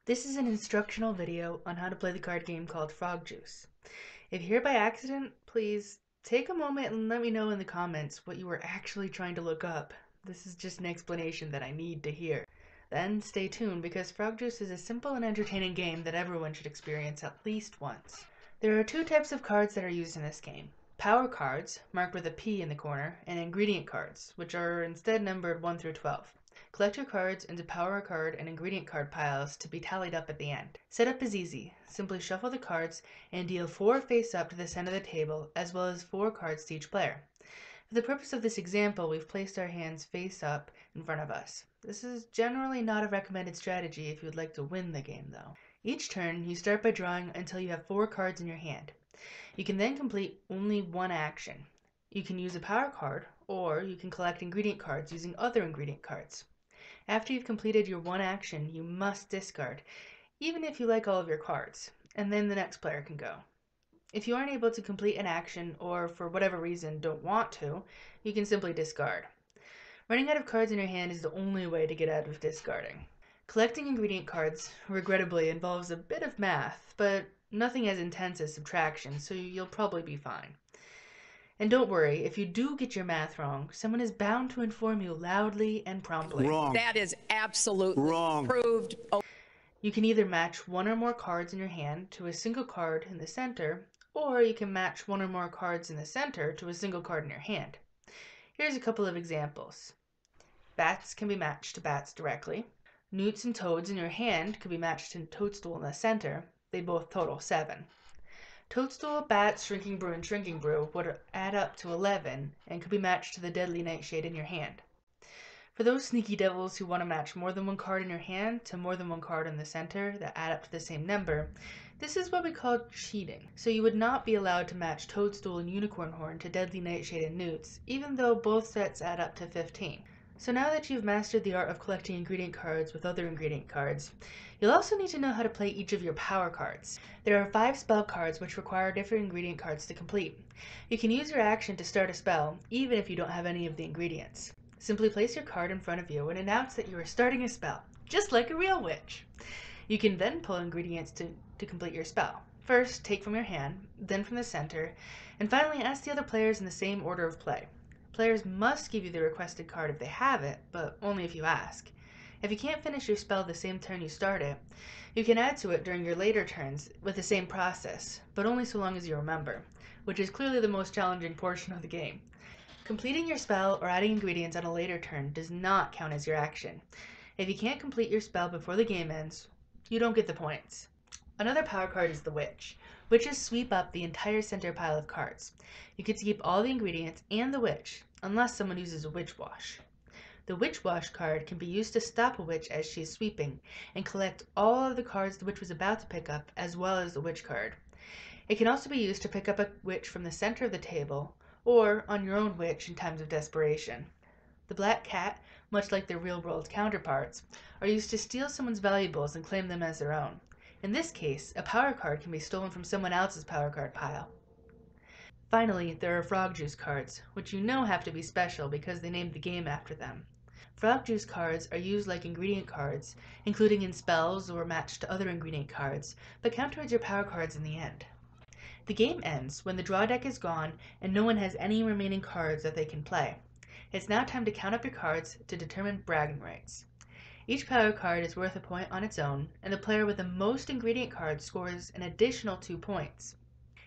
This is an instructional video on how to play the card game called Frog Juice. If you're here by accident, please take a moment and let me know in the comments what you were actually trying to look up. This is just an explanation that I need to hear. Then stay tuned because Frog Juice is a simple and entertaining game that everyone should experience at least once. There are two types of cards that are used in this game. Power cards, marked with a P in the corner, and ingredient cards, which are instead numbered 1 through 12. Collect your cards into power card and ingredient card piles to be tallied up at the end. Setup is easy. Simply shuffle the cards and deal 4 face up to the center of the table, as well as 4 cards to each player. For the purpose of this example, we've placed our hands face up in front of us. This is generally not a recommended strategy if you would like to win the game though. Each turn, you start by drawing until you have 4 cards in your hand. You can then complete only one action. You can use a power card, or you can collect ingredient cards using other ingredient cards. After you've completed your one action, you must discard, even if you like all of your cards, and then the next player can go. If you aren't able to complete an action, or for whatever reason don't want to, you can simply discard. Running out of cards in your hand is the only way to get out of discarding. Collecting ingredient cards, regrettably, involves a bit of math, but nothing as intense as subtraction, so you'll probably be fine. And don't worry, if you do get your math wrong, someone is bound to inform you loudly and promptly. Wrong. That is absolutely Wrong. proved. You can either match 1 or more cards in your hand to a single card in the center, or you can match 1 or more cards in the center to a single card in your hand. Here's a couple of examples. Bats can be matched to bats directly. Newts and toads in your hand could be matched to toadstool in the center. They both total 7. Toadstool, bats, shrinking brew, and shrinking brew would add up to 11 and could be matched to the deadly nightshade in your hand. For those sneaky devils who want to match more than 1 card in your hand to more than 1 card in the center that add up to the same number, this is what we call cheating. So you would not be allowed to match Toadstool and Unicorn Horn to Deadly Nightshade and Newts, even though both sets add up to 15. So now that you've mastered the art of collecting ingredient cards with other ingredient cards, you'll also need to know how to play each of your power cards. There are 5 spell cards which require different ingredient cards to complete. You can use your action to start a spell, even if you don't have any of the ingredients. Simply place your card in front of you and announce that you are starting a spell, just like a real witch. You can then pull ingredients to complete your spell. First, take from your hand, then from the center, and finally ask the other players in the same order of play. Players must give you the requested card if they have it, but only if you ask. If you can't finish your spell the same turn you start it, you can add to it during your later turns with the same process, but only so long as you remember, which is clearly the most challenging portion of the game. Completing your spell or adding ingredients on a later turn does not count as your action. If you can't complete your spell before the game ends, you don't get the points. Another power card is the Witch. Witches sweep up the entire center pile of cards. You get to keep all the ingredients and the witch, unless someone uses a Witch Wash. The Witch Wash card can be used to stop a witch as she is sweeping, and collect all of the cards the witch was about to pick up, as well as the witch card. It can also be used to pick up a witch from the center of the table, or on your own witch in times of desperation. The Black Cat, much like their real-world counterparts, are used to steal someone's valuables and claim them as their own. In this case, a power card can be stolen from someone else's power card pile. Finally, there are Frog Juice cards, which you know have to be special because they named the game after them. Frog Juice cards are used like ingredient cards, including in spells or matched to other ingredient cards, but count towards your power cards in the end. The game ends when the draw deck is gone and no one has any remaining cards that they can play. It's now time to count up your cards to determine bragging rights. Each power card is worth a point on its own, and the player with the most ingredient cards scores an additional 2 points.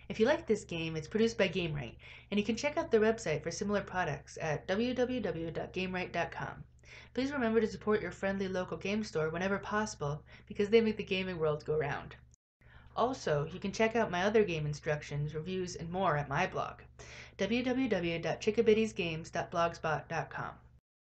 If you like this game, it's produced by Gamewright, and you can check out their website for similar products at www.gamewright.com. Please remember to support your friendly local game store whenever possible, because they make the gaming world go round. Also, you can check out my other game instructions, reviews, and more at my blog, www.chickabiddiesgames.blogspot.com.